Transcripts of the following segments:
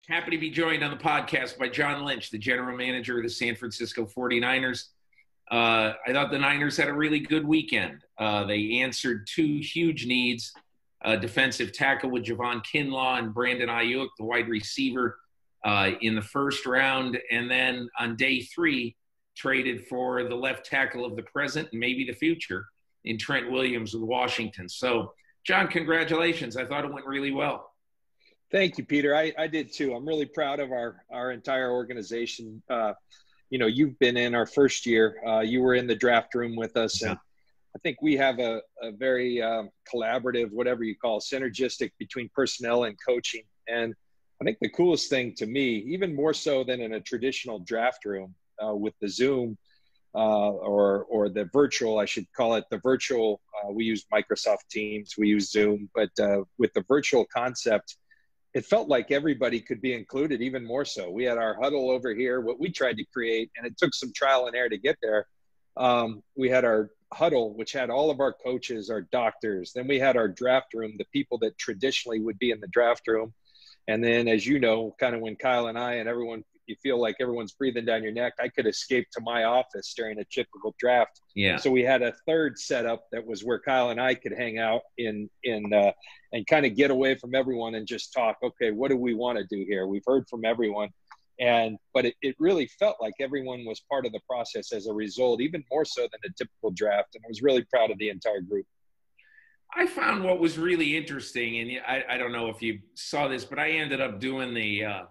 Happy to be joined on the podcast by John Lynch, the general manager of the San Francisco 49ers. I thought the Niners had a really good weekend. They answered two huge needs, defensive tackle with Javon Kinlaw and Brandon Ayuk, the wide receiver, in the first round. And then on day 3, traded for the left tackle of the present and maybe the future in Trent Williams with Washington. So, John, congratulations. I thought it went really well. Thank you, Peter. I did too. I'm really proud of our entire organization. You've been in our first year. You were in the draft room with us. Yeah. And I think we have a very collaborative, whatever you call, synergistic between personnel and coaching. And I think the coolest thing to me, even more so than in a traditional draft room with the Zoom or the virtual, I should call it the virtual. We use Microsoft Teams, we use Zoom, but with the virtual concept, it felt like everybody could be included, even more so. We had our huddle over here, what we tried to create, and it took some trial and error to get there. We had our huddle, which had all of our coaches, our doctors. Then we had our draft room, the people that traditionally would be in the draft room. And then, as you know, kind of when Kyle and I and everyone, you feel like everyone's breathing down your neck, I could escape to my office during a typical draft. Yeah. So we had a third setup that was where Kyle and I could hang out and kind of get away from everyone and just talk. Okay, what do we want to do here? We've heard from everyone. But it really felt like everyone was part of the process as a result, even more so than a typical draft. And I was really proud of the entire group. I found what was really interesting, and I don't know if you saw this, but I ended up doing the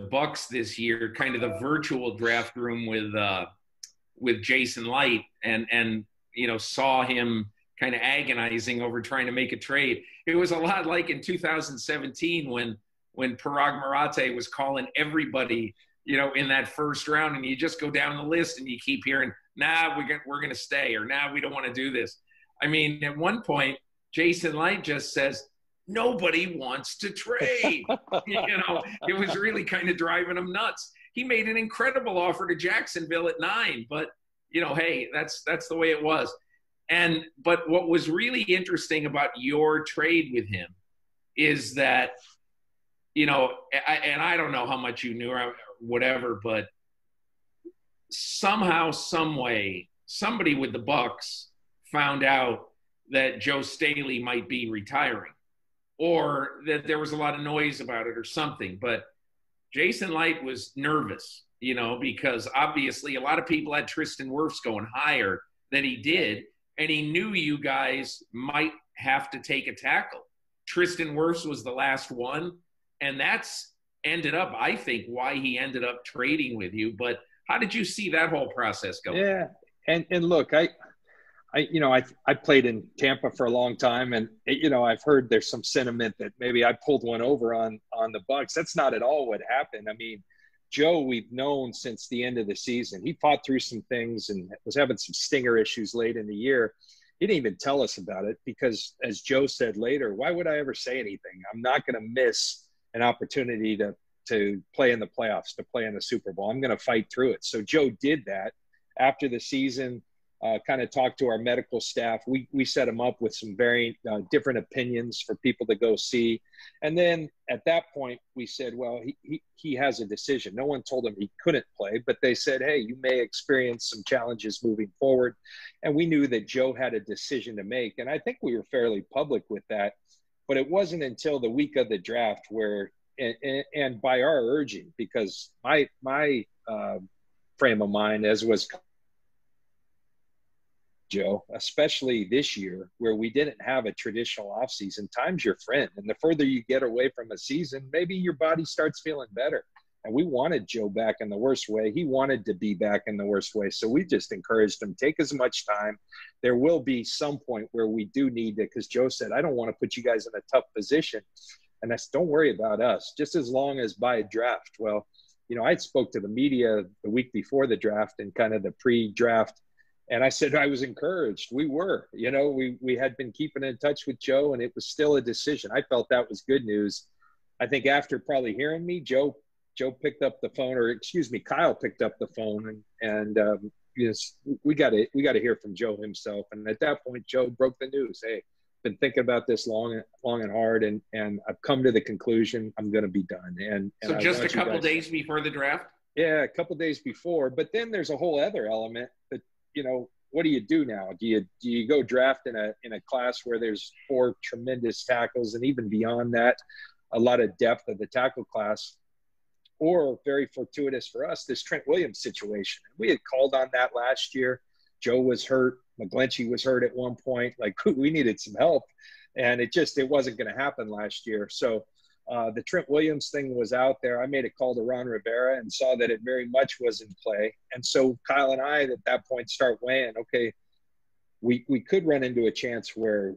Bucks this year, kind of the virtual draft room with Jason Light, and saw him kind of agonizing over trying to make a trade. It was a lot like in 2017 when Parag Marathe was calling everybody, in that first round, and you just go down the list and you keep hearing, nah, we're going to stay, or nah, we don't want to do this. I mean, at one point, Jason Light just says, nobody wants to trade. It was really kind of driving him nuts. He made an incredible offer to Jacksonville at 9, but, hey, that's the way it was. But what was really interesting about your trade with him is that, I don't know how much you knew or whatever, but somehow, some way, somebody with the Bucks found out that Joe Staley might be retiring, or that there was a lot of noise about it or something. But Jason Light was nervous, because obviously a lot of people had Tristan Wirfs going higher than he did, and he knew you guys might have to take a tackle. Tristan Wirfs was the last one, and that's ended up, I think, why he ended up trading with you. But how did you see that whole process go? Yeah, and look, I played in Tampa for a long time, and I've heard there's some sentiment that maybe I pulled one over on the Bucks. That's not at all what happened. I mean, Joe, we've known since the end of the season. He fought through some things and was having some stinger issues late in the year. He didn't even tell us about it because, as Joe said later, why would I ever say anything? I'm not going to miss an opportunity to play in the playoffs, to play in the Super Bowl. I'm going to fight through it. So Joe did that after the season. Kind of talked to our medical staff. We set him up with some very different opinions for people to go see. And then at that point, we said, well, he has a decision. No one told him he couldn't play, but they said, hey, you may experience some challenges moving forward. And we knew that Joe had a decision to make. And I think we were fairly public with that. But it wasn't until the week of the draft where, and by our urging, because my frame of mind, as was Joe, especially this year where we didn't have a traditional offseason, time's your friend. And the further you get away from a season, maybe your body starts feeling better. And we wanted Joe back in the worst way. He wanted to be back in the worst way. So we just encouraged him, take as much time. There will be some point where we do need to, because Joe said, I don't want to put you guys in a tough position. And I said, don't worry about us, just as long as by a draft. Well, I spoke to the media the week before the draft and kind of the pre-draft. And I said, I was encouraged. We were, we had been keeping in touch with Joe, and it was still a decision. I felt that was good news. I think after probably hearing me, Joe picked up the phone, or excuse me, Kyle picked up the phone, and we got to hear from Joe himself. And at that point, Joe broke the news. Hey, been thinking about this long and hard, and I've come to the conclusion I'm going to be done. And So I just a want you couple guys, days before the draft? yeah, a couple days before. But then there's a whole other element that, what do you do now? Do you go draft in a class where there's 4 tremendous tackles, and even beyond that, a lot of depth of the tackle class? Or very fortuitous for us, this Trent Williams situation. We had called on that last year. Joe was hurt. McGlinchey was hurt at one point. Like, we needed some help, and it wasn't going to happen last year. So the Trent Williams thing was out there. I made a call to Ron Rivera and saw that it very much was in play. And so Kyle and I at that point start weighing, okay, we could run into a chance where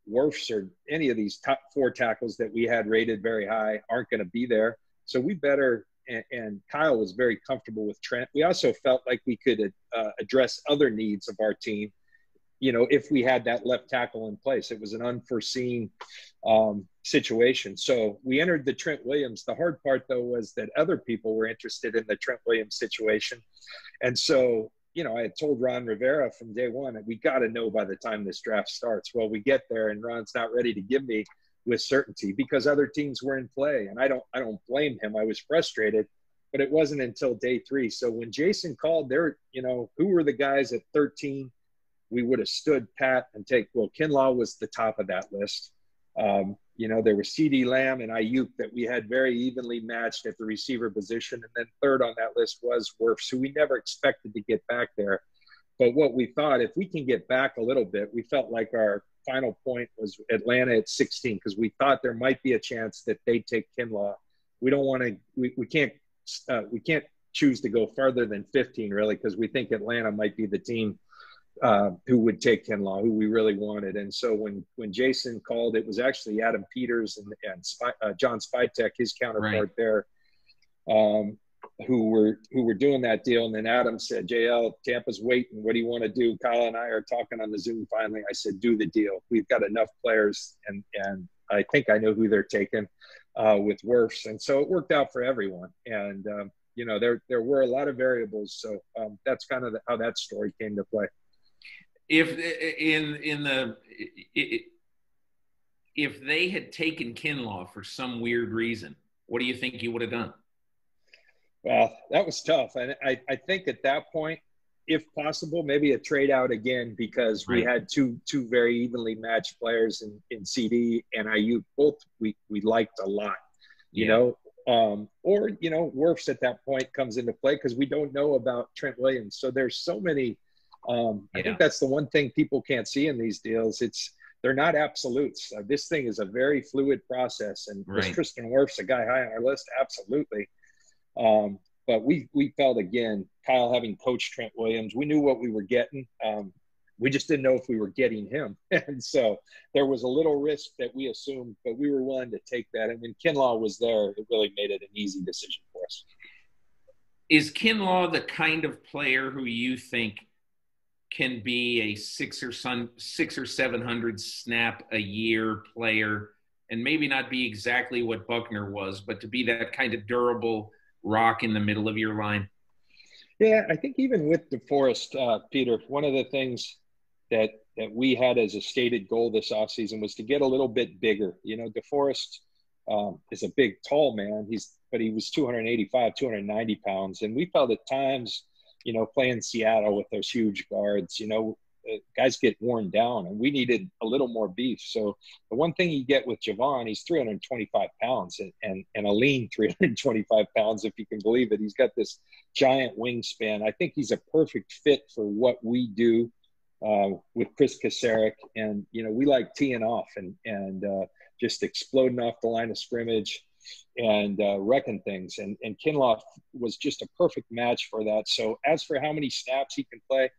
Wirfs or any of these top 4 tackles that we had rated very high aren't going to be there. So we better, and Kyle was very comfortable with Trent. We also felt like we could address other needs of our team, if we had that left tackle in place. It was an unforeseen situation. So we entered the Trent Williams. The hard part, though, was that other people were interested in the Trent Williams situation. And so, I had told Ron Rivera from day one that we got to know by the time this draft starts. Well, we get there and Ron's not ready to give me with certainty because other teams were in play. And I don't blame him. I was frustrated, but it wasn't until day 3. So when Jason called there, who were the guys at 13? We would have stood pat and Kinlaw was the top of that list. There was CeeDee Lamb and Ayuk that we had very evenly matched at the receiver position. And then third on that list was Wirfs, who we never expected to get back there. But what we thought, if we can get back a little bit, we felt like our final point was Atlanta at 16, because we thought there might be a chance that they'd take Kinlaw. We don't want to, we can't choose to go farther than 15 really, because we think Atlanta might be the team who would take Kinlaw, who we really wanted. And so when Jason called, it was actually Adam Peters and John Spytek, his counterpart there, who were doing that deal. And then Adam said, JL, Tampa's waiting. What do you want to do? Kyle and I are talking on the Zoom finally. I said, do the deal. We've got enough players. And I think I know who they're taking with Wirfs. And so it worked out for everyone. And, there were a lot of variables. So that's kind of how that story came to play. If they had taken Kinlaw for some weird reason, what do you think you would have done? Well, that was tough. And I think at that point, if possible, maybe a trade out again, because we had two very evenly matched players in CD and Ayuk. Both we liked a lot, you know. Wirfs at that point comes into play because we don't know about Trent Williams. So there's so many. I think that's the one thing people can't see in these deals. They're not absolutes. This thing is a very fluid process. And is Tristan Wirfs a guy high on our list? Absolutely. But we felt, again, Kyle having coached Trent Williams, we knew what we were getting. We just didn't know if we were getting him. And so there was a little risk that we assumed, but we were willing to take that. And when Kinlaw was there, it really made it an easy decision for us. Is Kinlaw the kind of player who you think can be a 600 or 700 snap a year player, and maybe not be exactly what Buckner was, but to be that kind of durable rock in the middle of your line? Yeah, I think even with DeForest, Peter, one of the things that we had as a stated goal this offseason was to get a little bit bigger. DeForest is a big, tall man. But he was 285, 290 pounds. And we felt at times, playing Seattle with those huge guards, guys get worn down, and we needed a little more beef. So the one thing you get with Javon, he's 325 pounds and a lean 325 pounds, if you can believe it. He's got this giant wingspan. I think he's a perfect fit for what we do with Chris Kasarik. And, we like teeing off and just exploding off the line of scrimmage and wrecking things. And Kinlaw was just a perfect match for that. So as for how many snaps he can play,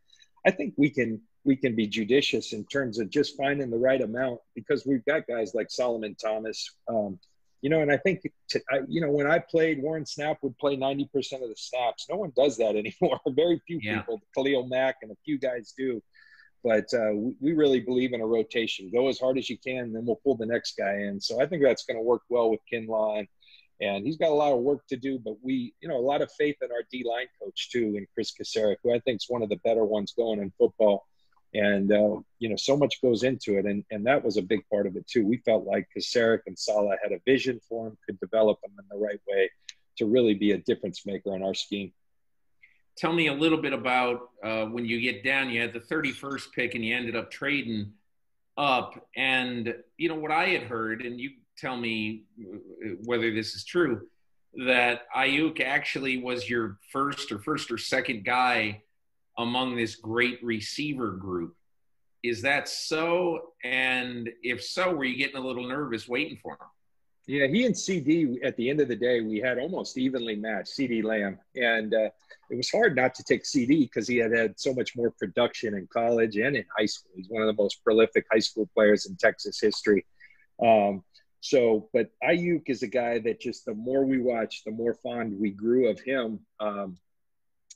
I think we can be judicious in terms of just finding the right amount, because we've got guys like Solomon Thomas, and I think, when I played, Warren Snap would play 90% of the snaps. No one does that anymore. Very few people, Khalil Mack and a few guys do. But we really believe in a rotation. Go as hard as you can, and then we'll pull the next guy in. So I think that's going to work well with Kinlaw. And he's got a lot of work to do, but we, a lot of faith in our D-line coach too, in Chris Kasarik, who I think is one of the better ones going in football. And, so much goes into it. And that was a big part of it too. We felt like Kasarik and Salah had a vision for him, could develop him in the right way to really be a difference maker in our scheme. Tell me a little bit about when you get down, you had the 31st pick and you ended up trading up. And, what I had heard, and you tell me whether this is true, that Ayuk actually was your first or second guy among this great receiver group. Is that so? And if so, were you getting a little nervous waiting for him? Yeah, he and CD, at the end of the day, we had almost evenly matched, CD Lamb. And it was hard not to take CD because he had so much more production in college and in high school. He's one of the most prolific high school players in Texas history. But Ayuk is a guy that just the more we watched, the more fond we grew of him.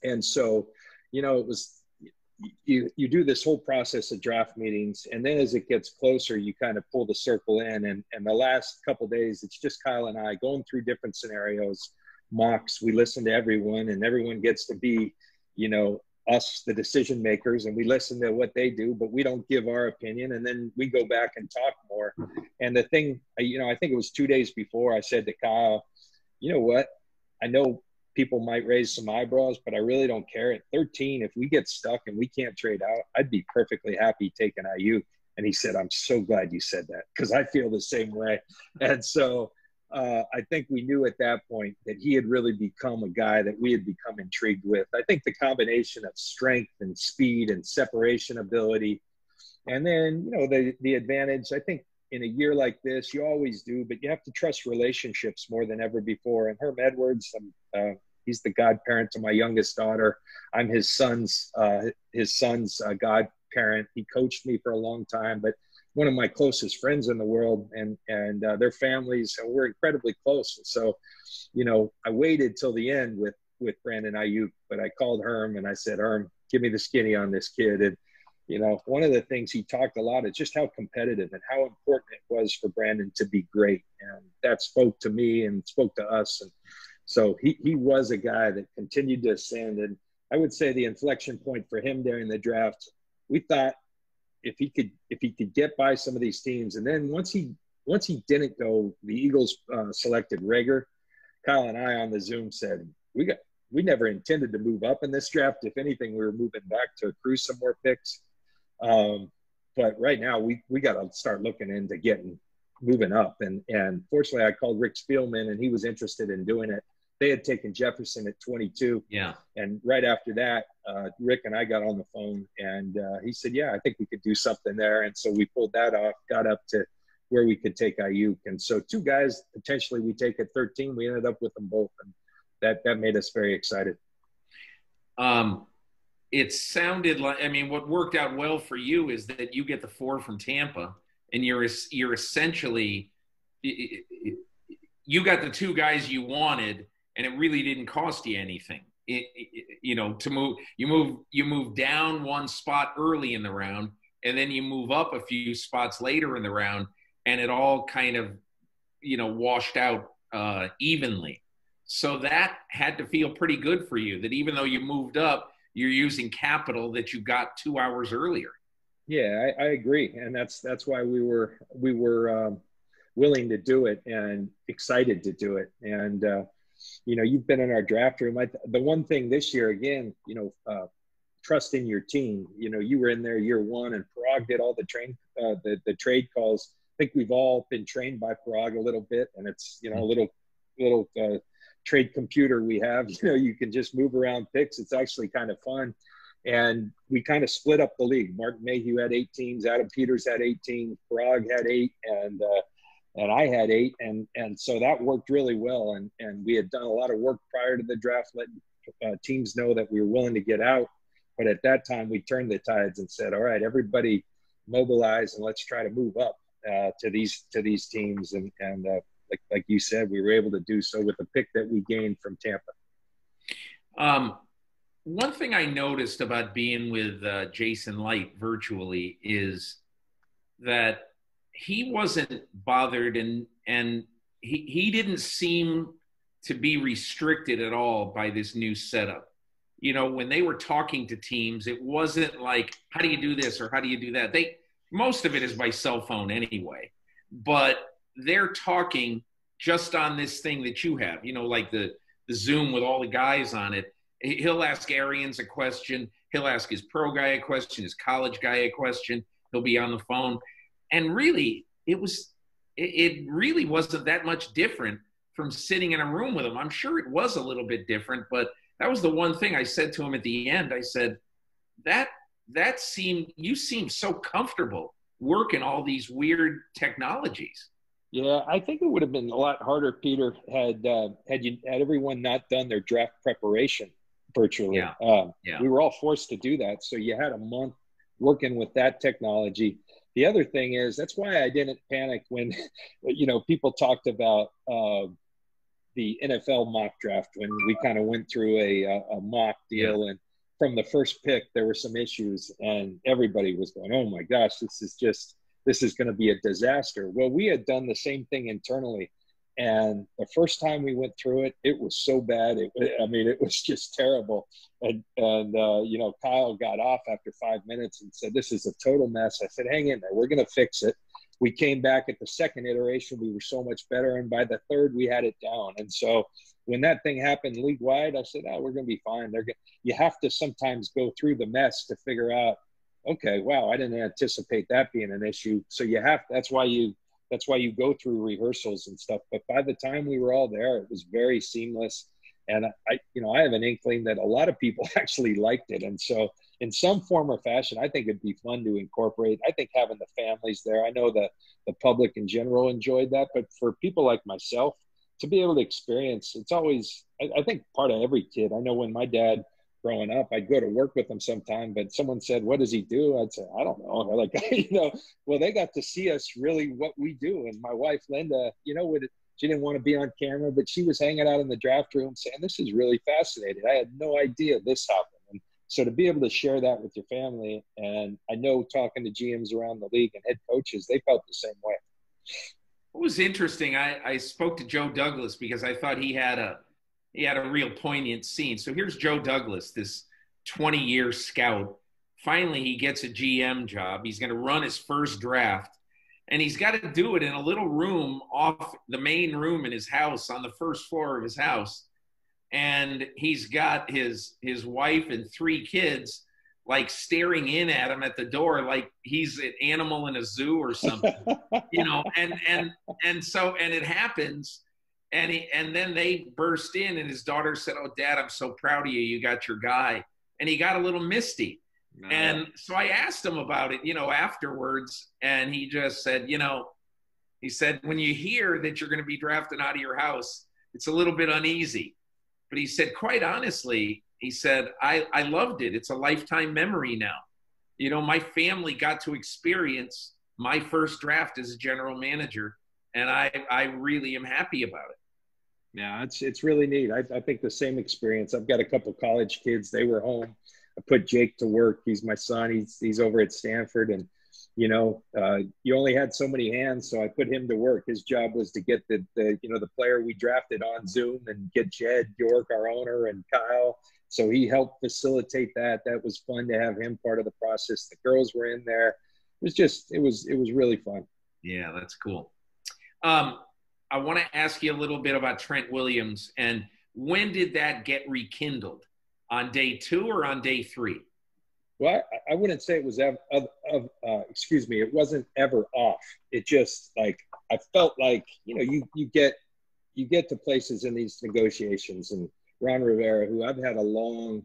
And so, it was you do this whole process of draft meetings, and then as it gets closer, you kind of pull the circle in. And the last couple of days, it's just Kyle and I going through different scenarios, mocks. We listen to everyone, and everyone gets to be, us, the decision makers, and we listen to what they do, but we don't give our opinion. And then we go back and talk more. And the thing, I think it was 2 days before, I said to Kyle, you know what? I know people might raise some eyebrows, but I really don't care. At 13, if we get stuck and we can't trade out, I'd be perfectly happy taking IU. And he said, I'm so glad you said that because I feel the same way. And so I think we knew at that point that he had really become a guy that we had become intrigued with. I think the combination of strength and speed and separation ability, and then, the advantage, I think in a year like this, you always do, but you have to trust relationships more than ever before. And Herm Edwards, he's the godparent to my youngest daughter. I'm his son's godparent. He coached me for a long time, but one of my closest friends in the world, and their families, and we're incredibly close. And so, I waited till the end with Brandon Ayuk, but I called Herm and I said, Herm, give me the skinny on this kid. And, one of the things he talked a lot is just how competitive and how important it was for Brandon to be great. And that spoke to me and spoke to us. And so he was a guy that continued to ascend. And I would say the inflection point for him during the draft, we thought if he could get by some of these teams, and then once he didn't go, the Eagles selected Rager. Kyle and I on the Zoom said, we never intended to move up in this draft. If anything, we were moving back to accrue some more picks. But right now we got to start looking into moving up. And fortunately I called Rick Spielman and he was interested in doing it. They had taken Jefferson at 22. Yeah. And right after that, Rick and I got on the phone and he said, yeah, I think we could do something there. And so we pulled that off, got up to where we could take Ayuk. And so two guys potentially we take at 13, we ended up with them both. And that made us very excited. It sounded like, what worked out well for you is that you get the 4 from Tampa and you're essentially, you got the 2 guys you wanted and it really didn't cost you anything. To move, you move down one spot early in the round and then you move up a few spots later in the round and it all kind of, washed out evenly. So that had to feel pretty good for you, that even though you moved up, you're using capital that you got 2 hours earlier. Yeah, I agree. And that's why we were willing to do it and excited to do it. And, you've been in our draft room. The one thing this year, again, trust in your team. You were in there year 1 and Parag did all the trade calls. I think we've all been trained by Parag a little bit, and it's, a little trade computer we have. You can just move around picks. It's actually kind of fun. And we kind of split up the league. Mark Mayhew had 8 teams. Adam Peters had 18. Parag had 8. And I had 8. And so that worked really well. And we had done a lot of work prior to the draft, letting teams know that we were willing to get out. But at that time, we turned the tides and said, all right, everybody mobilize and let's try to move up to these teams. And like you said, we were able to do so with the pick that we gained from Tampa. One thing I noticed about being with Jason Light virtually is that he wasn't bothered and he didn't seem to be restricted at all by this new setup. when they were talking to teams, it wasn't like, how do you do this or how do you do that? Most of it is by cell phone anyway, but they're talking just on this thing that you have, like the Zoom with all the guys on it. He'll ask Arians a question. He'll ask his pro guy a question, his college guy a question. He'll be on the phone. And really, it really wasn't that much different from sitting in a room with him. I'm sure it was a little bit different, but that was the one thing I said to him at the end. I said, you seem so comfortable working all these weird technologies. Yeah, I think it would have been a lot harder, Peter, had everyone not done their draft preparation virtually. Yeah. We were all forced to do that, so you had a month working with that technology. The other thing is, that's why I didn't panic when, people talked about the NFL mock draft, when we kind of went through a mock deal. Yeah. And from the first pick, there were some issues and everybody was going, oh my gosh, this is going to be a disaster. Well, we had done the same thing internally. And the first time we went through it, it was so bad. It was just terrible. And Kyle got off after 5 minutes and said, this is a total mess. I said, hang in there. We're going to fix it. We came back at the second iteration. We were so much better. And by the third, we had it down. And so when that thing happened league-wide, I said, we're going to be fine. You have to sometimes go through the mess to figure out, okay, wow, I didn't anticipate that being an issue. So that's why you go through rehearsals and stuff. But by the time we were all there, it was very seamless. And I have an inkling that a lot of people actually liked it. And so in some form or fashion, I think it'd be fun to incorporate. I think having the families there, I know the public in general enjoyed that, but for people like myself to be able to experience, it's always, I think, part of every kid. I know when my dad growing up, I'd go to work with him sometime, but someone said, what does he do? I'd say, I don't know. They're like, well, they got to see us really what we do. And my wife, Linda, she didn't want to be on camera, but she was hanging out in the draft room saying, this is really fascinating. I had no idea this happened. And so to be able to share that with your family, and I know talking to GMs around the league and head coaches, they felt the same way. It was interesting. I spoke to Joe Douglas because I thought he had a real poignant scene. So here's Joe Douglas, this 20-year scout. Finally, he gets a GM job. He's going to run his first draft, and he's got to do it in a little room off the main room in his house on the first floor of his house. And he's got his wife and 3 kids like staring in at him at the door like he's an animal in a zoo or something, and so it happens. And then they burst in, and his daughter said, oh, Dad, I'm so proud of you. You got your guy. And he got a little misty. No. And so I asked him about it, afterwards. And he just said, he said, when you hear that you're going to be drafted out of your house, it's a little bit uneasy. But he said, quite honestly, he said, I loved it. It's a lifetime memory now. My family got to experience my first draft as a general manager. And I really am happy about it. Yeah, it's really neat. I think the same experience. I've got a couple college kids. They were home. I put Jake to work. He's my son. He's over at Stanford. And, you only had so many hands. So I put him to work. His job was to get the player we drafted on Zoom and get Jed York, our owner, and Kyle. So he helped facilitate that. That was fun to have him part of the process. The girls were in there. It was really fun. Yeah, that's cool. I want to ask you a little bit about Trent Williams, and when did that get rekindled? On day 2 or on day 3? Well, I wouldn't say it was it wasn't ever off. It just I felt like, you get to places in these negotiations, and Ron Rivera, who I've had a long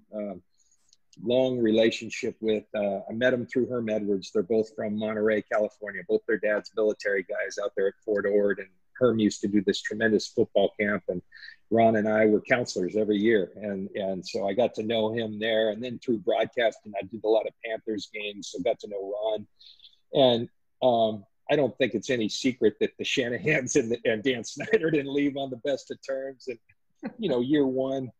relationship with. I met him through Herm Edwards. They're both from Monterey, California. Both their dads military guys out there at Fort Ord. And Herm used to do this tremendous football camp. And Ron and I were counselors every year. And so I got to know him there. And then through broadcasting, I did a lot of Panthers games. So got to know Ron. And I don't think it's any secret that the Shanahans and Dan Snyder didn't leave on the best of terms. And, year one,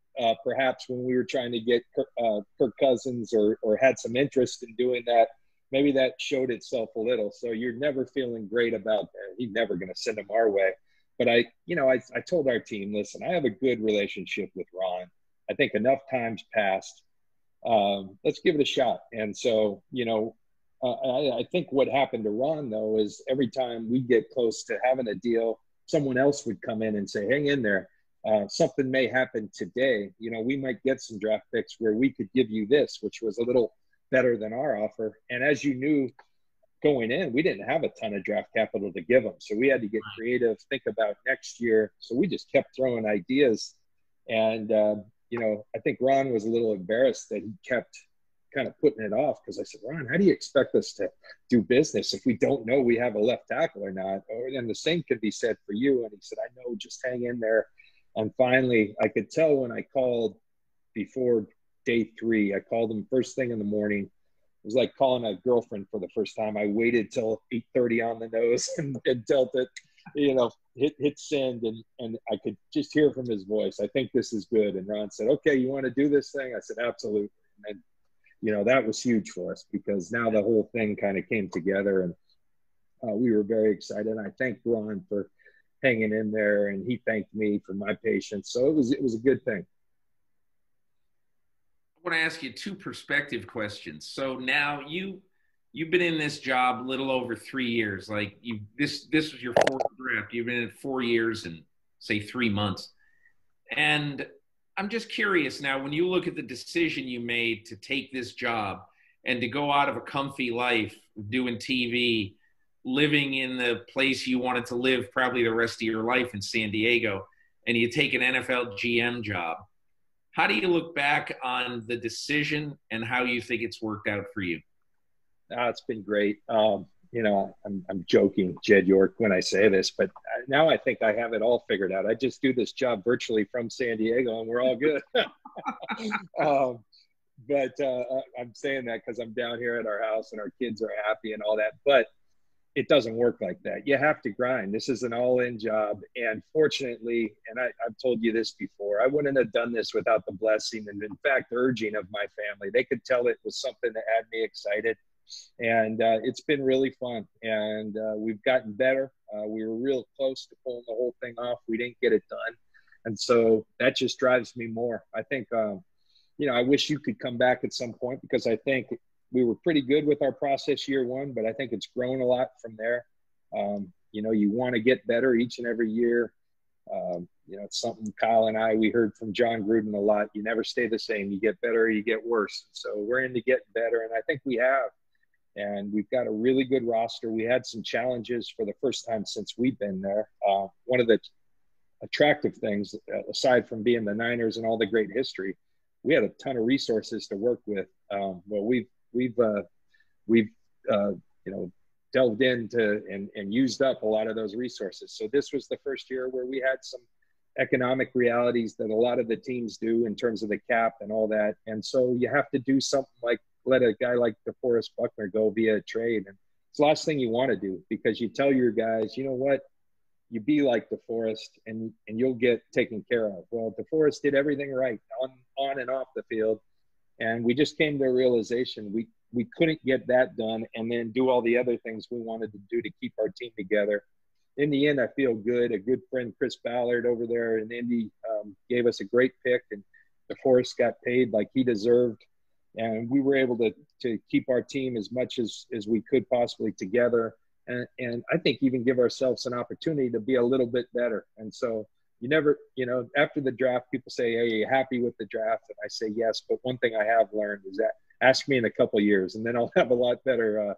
perhaps when we were trying to get Kirk Cousins or had some interest in doing that, maybe that showed itself a little. So you're never feeling great about that. He's never going to send them our way. But I told our team, listen, I have a good relationship with Ron. I think enough times passed let's give it a shot. And so, I think what happened to Ron, though, is every time we get close to having a deal, someone else would come in and say, hang in there. Something may happen today. We might get some draft picks where we could give you this, which was a little better than our offer. And as you knew going in, we didn't have a ton of draft capital to give them. So we had to get creative, think about next year. So we just kept throwing ideas. And, I think Ron was a little embarrassed that he kept kind of putting it off, because I said, Ron, how do you expect us to do business if we don't know we have a left tackle or not? And the same could be said for you. And he said, I know, just hang in there. And finally, I could tell when I called before day 3, I called him first thing in the morning. It was like calling a girlfriend for the first time. I waited till 8:30 on the nose and dealt it, hit send, and I could just hear from his voice, I think this is good. And Ron said, okay, you want to do this thing? I said, absolutely. And that was huge for us, because now the whole thing kind of came together, and we were very excited. And I thanked Ron for hanging in there, and he thanked me for my patience. So it was a good thing. I want to ask you 2 perspective questions. So now you've been in this job a little over 3 years. Like this was your 4th draft. You've been in it 4 years and say 3 months. And I'm just curious now, when you look at the decision you made to take this job and to go out of a comfy life doing TV, living in the place you wanted to live probably the rest of your life in San Diego, and you take an NFL GM job, how do you look back on the decision and how you think it's worked out for you? It's been great. I'm joking, Jed York, when I say this, but now I think I have it all figured out. I just do this job virtually from San Diego, and we're all good. But I'm saying that because I'm down here at our house and our kids are happy and all that. But it doesn't work like that. You have to grind. This is an all-in job. And fortunately, and I've told you this before, I wouldn't have done this without the blessing and, in fact, urging of my family. They could tell it was something that had me excited. And it's been really fun. And we've gotten better. We were real close to pulling the whole thing off. We didn't get it done. And so that just drives me more. I think, I wish you could come back at some point, because I think we were pretty good with our process year 1, but I think it's grown a lot from there. You want to get better each and every year. It's something Kyle and we heard from John Gruden a lot. You never stay the same. You get better, you get worse. So we're into getting better, and I think we have. And we've got a really good roster. We had some challenges for the first time since we've been there. One of the attractive things, aside from being the Niners and all the great history, we had a ton of resources to work with. We've delved into and used up a lot of those resources. So this was the first year where we had some economic realities that a lot of the teams do in terms of the cap and all that. And so you have to do something like let a guy like DeForest Buckner go via trade. And it's the last thing you want to do, because you tell your guys, you know what, you be like DeForest and you'll get taken care of. Well, DeForest did everything right on and off the field. And we just came to a realization we couldn't get that done and then do all the other things we wanted to do to keep our team together. In the end, I feel good. A good friend, Chris Ballard over there in Indy, gave us a great pick, and DeForest got paid like he deserved. And we were able to keep our team as much as we could possibly together. And I think even give ourselves an opportunity to be a little bit better. And so you never, after the draft, people say, hey, are you happy with the draft? And I say, yes. But one thing I have learned is that ask me in a couple of years, and then I'll have a lot better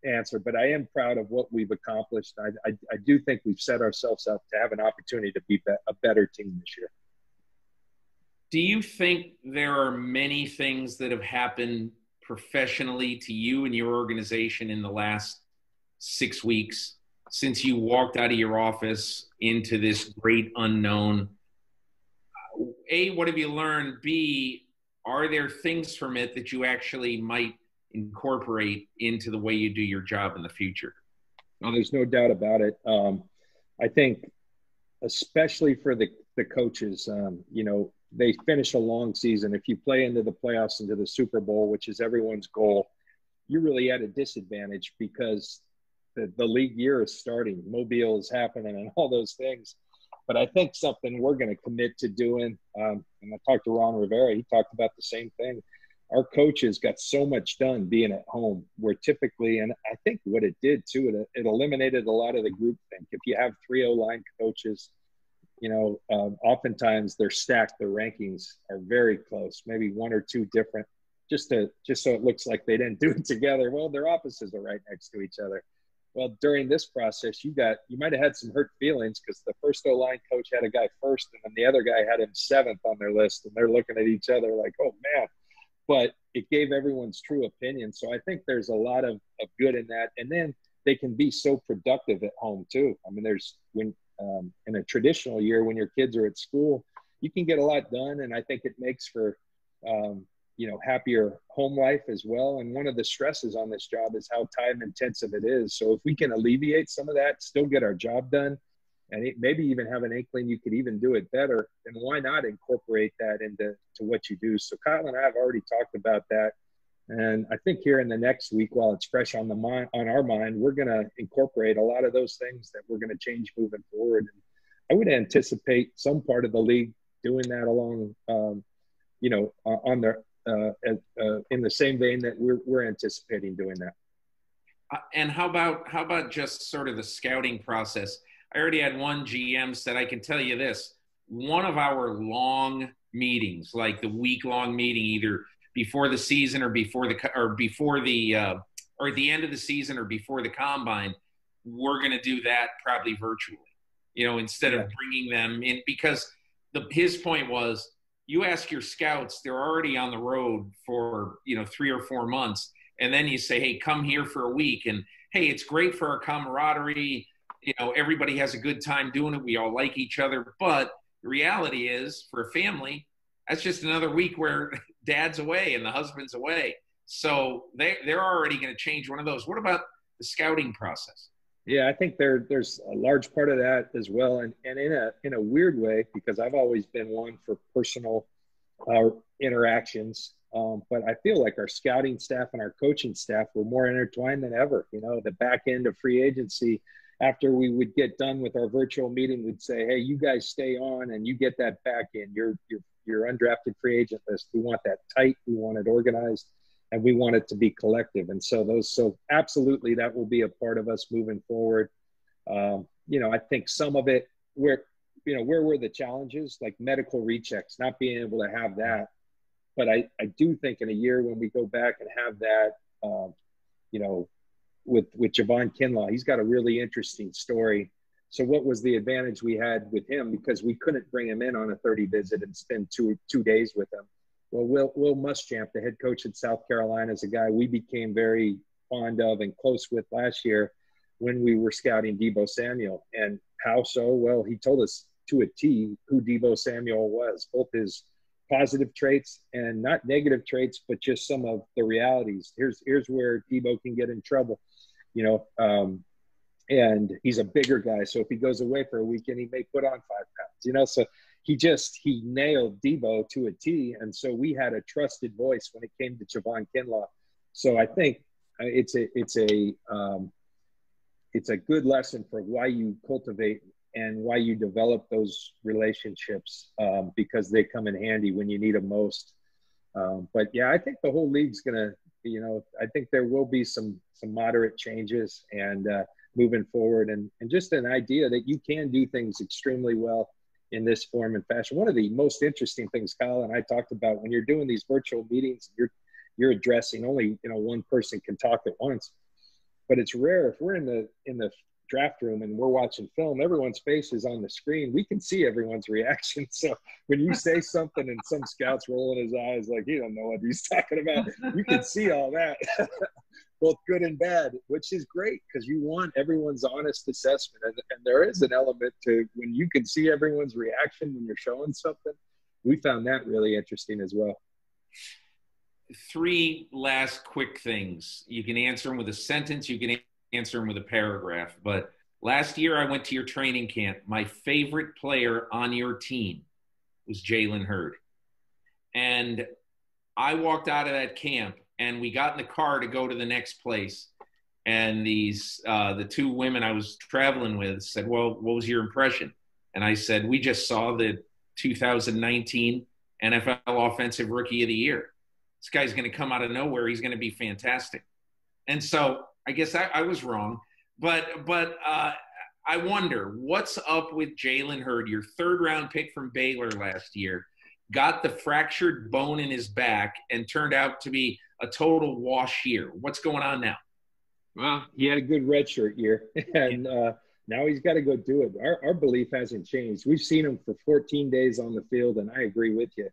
answer. But I am proud of what we've accomplished. I do think we've set ourselves up to have an opportunity to be a better team this year. Do you think there are many things that have happened professionally to you and your organization in the last 6 weeks since you walked out of your office into this great unknown? A, what have you learned? B, are there things from it that you actually might incorporate into the way you do your job in the future? Well, there's no doubt about it. I think especially for the coaches, they finish a long season. If you play into the playoffs, into the Super Bowl, which is everyone's goal, you're really at a disadvantage because the league year is starting. Mobile is happening and all those things. But I think something we're going to commit to doing, and I talked to Ron Rivera, he talked about the same thing. our coaches got so much done being at home, where typically, and I think what it did too, it eliminated a lot of the group think. If you have three O-line coaches, oftentimes they're stacked. Their rankings are very close, maybe one or two different, just so it looks like they didn't do it together. Well, their offices are right next to each other. Well, during this process, you might have had some hurt feelings because the first O-line coach had a guy first, and then the other guy had him seventh on their list, and they're looking at each other like, oh man. But it gave everyone's true opinion. So I think there's a lot of good in that. And then they can be so productive at home too. I mean, in a traditional year, when your kids are at school, you can get a lot done. And I think it makes for, happier home life as well. And one of the stresses on this job is how time intensive it is. So if we can alleviate some of that, still get our job done, and maybe even have an inkling you could even do it better, then why not incorporate that into what you do? So Kyle and I have already talked about that. And I think here in the next week, while it's fresh on our mind, we're going to incorporate a lot of those things that we're going to change moving forward. And I would anticipate some part of the league doing that along, in the same vein that we're anticipating doing that. And how about just sort of the scouting process? I already had one GM said, I can tell you this, one of our long meetings, like the week-long meeting, either before the season or at the end of the season or before the combine, we're going to do that probably virtually, instead of bringing them in, because his point was, you ask your scouts, they're already on the road for, 3 or 4 months. And then you say, hey, come here for a week. And hey, it's great for our camaraderie. Everybody has a good time doing it. We all like each other. But the reality is, for a family, that's just another week where dad's away and the husband's away. So they're already going to change one of those. What about the scouting process? Yeah, I think there's a large part of that as well. And in a weird way, because I've always been one for personal interactions. But I feel like our scouting staff and our coaching staff were more intertwined than ever. The back end of free agency, after we would get done with our virtual meeting, we'd say, hey, you guys stay on and you get that back end. Your undrafted free agent list. We want that tight. We want it organized, and we want it to be collective. And so absolutely, that will be a part of us moving forward. I think some of it where were the challenges, like medical rechecks, not being able to have that. But I do think in a year when we go back and have that, with Javon Kinlaw, he's got a really interesting story. So what was the advantage we had with him? Because we couldn't bring him in on a 30 visit and spend two days with him. Well, Will Muschamp, the head coach at South Carolina, is a guy we became very fond of and close with last year when we were scouting Deebo Samuel. And how so? Well, he told us to a T who Deebo Samuel was, both his positive traits and not negative traits, but just some of the realities. Here's where Deebo can get in trouble, and he's a bigger guy. So if he goes away for a weekend, he may put on 5 pounds, so he nailed Deebo to a T. And so we had a trusted voice when it came to Javon Kinlaw. So I think it's a good lesson for why you cultivate and why you develop those relationships, because they come in handy when you need them most. But yeah, I think the whole league's gonna, I think there will be some moderate changes and moving forward, and just an idea that you can do things extremely well in this form and fashion. One of the most interesting things Kyle and I talked about, when you're doing these virtual meetings, you're addressing only, one person can talk at once, but it's rare if we're in the draft room and we're watching film, everyone's face is on the screen. We can see everyone's reaction. So when you say something and some scout's rolling his eyes like he don't know what he's talking about, you can see all that, both good and bad, which is great because you want everyone's honest assessment. And there is an element to when you can see everyone's reaction when you're showing something. We found that really interesting as well. 3 last quick things. You can answer them with a sentence. You can answer them with a paragraph. But last year I went to your training camp. My favorite player on your team was Jalen Hurd. And I walked out of that camp and we got in the car to go to the next place. And the 2 women I was traveling with said, well, what was your impression? And I said, we just saw the 2019 NFL Offensive Rookie of the Year. this guy's going to come out of nowhere. He's going to be fantastic. And so I guess I was wrong. But I wonder what's up with Jalen Hurd, your third-round pick from Baylor last year, got the fractured bone in his back and turned out to be a total wash year. What's going on now? Well, he had a good redshirt year, and now he's got to go do it. Our belief hasn't changed. We've seen him for 14 days on the field, and I agree with you.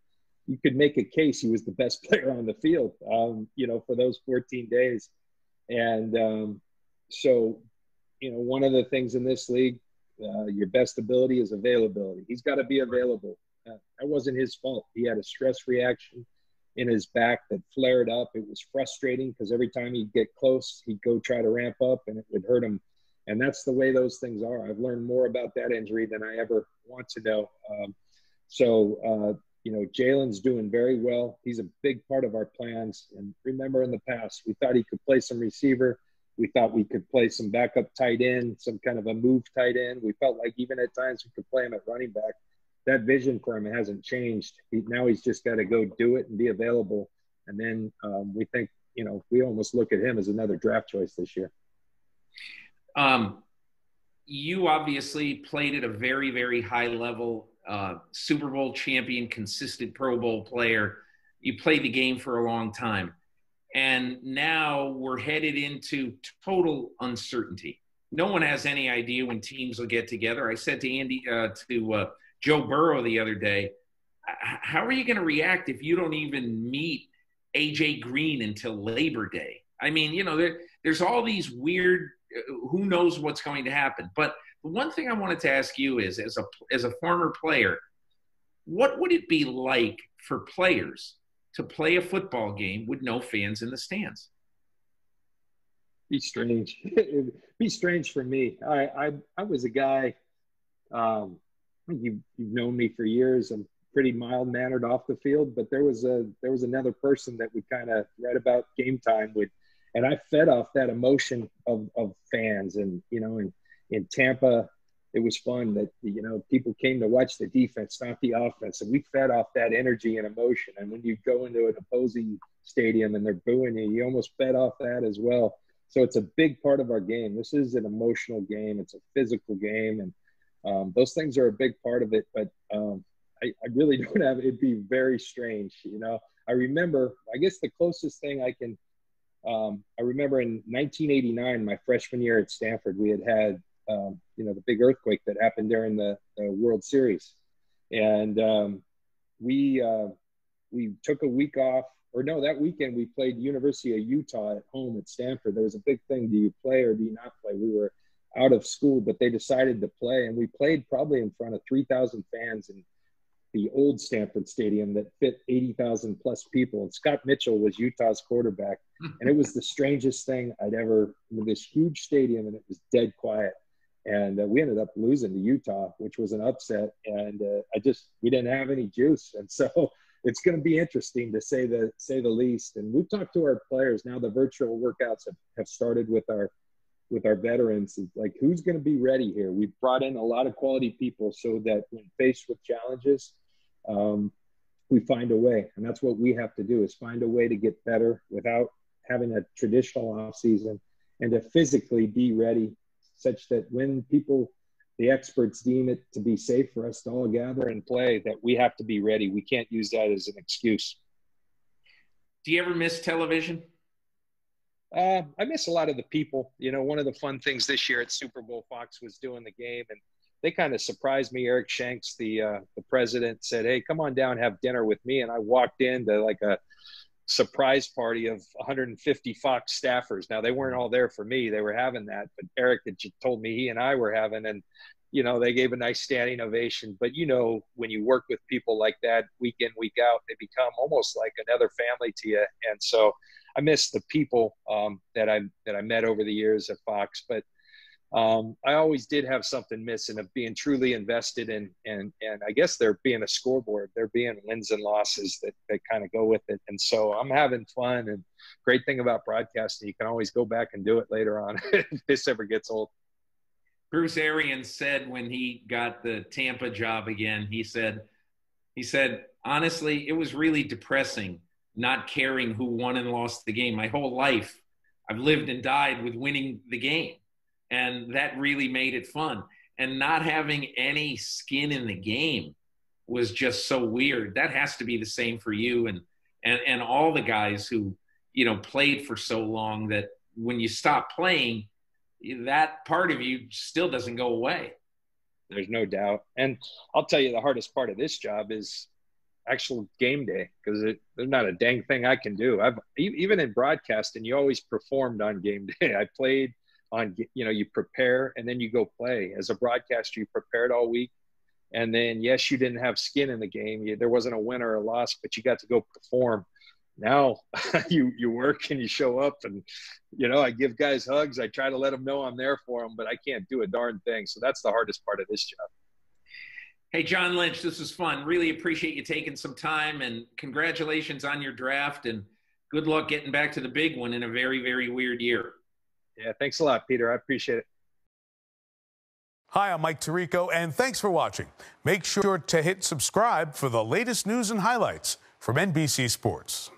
You could make a case he was the best player on the field, for those 14 days. And so, one of the things in this league, your best ability is availability. He's got to be available. That wasn't his fault. He had a stress reaction in his back that flared up. It was frustrating because every time he'd get close, he'd go try to ramp up and it would hurt him. And that's the way those things are. I've learned more about that injury than I ever want to know. Jalen's doing very well. He's a big part of our plans. And remember in the past, we thought he could play some receiver. We thought we could play some backup tight end, some kind of a move tight end. We felt like even at times we could play him at running back. That vision for him hasn't changed. Now he's just got to go do it and be available. And then we think, we almost look at him as another draft choice this year. You obviously played at a very, very high level, Super Bowl champion, consistent Pro Bowl player. You played the game for a long time. And now we're headed into total uncertainty. No one has any idea when teams will get together. I said to Joe Burrow the other day, how are you going to react if you don't even meet A.J. Green until Labor Day? I mean, there's all these weird, who knows what's going to happen. But the one thing I wanted to ask you is, as a former player, what would it be like for players to play a football game with no fans in the stands? Be strange. It'd be strange for me. I was a guy, you've known me for years. I'm pretty mild-mannered off the field, but there was another person that we kind of read about game time with, and I fed off that emotion of fans. And in Tampa, it was fun that people came to watch the defense, not the offense, and we fed off that energy and emotion. And when you go into an opposing stadium and they're booing you, you almost fed off that as well. So it's a big part of our game. This is an emotional game. It's a physical game, and those things are a big part of it. But I really don't have. It'd be very strange. I remember. I guess the closest thing I can. I remember in 1989, my freshman year at Stanford, we had the big earthquake that happened during the World Series. And we took a week off, or no, that weekend we played University of Utah at home at Stanford. There was a big thing. Do you play or do you not play? We were out of school, but they decided to play. And we played probably in front of 3,000 fans in the old Stanford Stadium that fit 80,000 plus people. And Scott Mitchell was Utah's quarterback. And it was the strangest thing I'd ever, with this huge stadium, and it was dead quiet. And we ended up losing to Utah, which was an upset. And we didn't have any juice. And so it's going to be interesting to say the least. And we've talked to our players now. The virtual workouts have started with our veterans. It's like, who's going to be ready here? We've brought in a lot of quality people so that when faced with challenges, we find a way. And that's what we have to do, is find a way to get better without having a traditional off season, and to physically be ready such that when the experts deem it to be safe for us to all gather and play, that we have to be ready. We can't use that as an excuse. Do you ever miss television? I miss a lot of the people. One of the fun things this year at Super Bowl, Fox was doing the game, and they kind of surprised me. Eric Shanks, the president, said, "Hey, come on down, have dinner with me." And I walked into like a surprise party of 150 Fox staffers. Now, they weren't all there for me. They were having that, but Eric had told me he and I were having, and they gave a nice standing ovation. But when you work with people like that week in, week out, they become almost like another family to you. And so I miss the people that I met over the years at Fox. But I always did have something missing of being truly invested in, and I guess there being a scoreboard, there being wins and losses that kind of go with it. And so I'm having fun, and great thing about broadcasting, you can always go back and do it later on if this ever gets old. Bruce Arians said when he got the Tampa job again, he said, honestly, it was really depressing not caring who won and lost the game. My whole life, I've lived and died with winning the game. And that really made it fun. And not having any skin in the game was just so weird. That has to be the same for you and all the guys who, you know, played for so long, that when you stop playing, that part of you still doesn't go away. There's no doubt. And I'll tell you, the hardest part of this job is actual game day, because there's not a dang thing I can do. Even in broadcasting, you always performed on game day. I played on, you know, you prepare and then you go play. As a broadcaster, you prepared all week. And then, yes, you didn't have skin in the game. There wasn't a win or a loss, but you got to go perform. Now you work and you show up, and, you know, I give guys hugs. I try to let them know I'm there for them, but I can't do a darn thing. So that's the hardest part of this job. Hey, John Lynch, this was fun. Really appreciate you taking some time, and congratulations on your draft, and good luck getting back to the big one in a very, very weird year. Yeah, thanks a lot, Peter. I appreciate it. Hi, I'm Mike Tirico, and thanks for watching. Make sure to hit subscribe for the latest news and highlights from NBC Sports.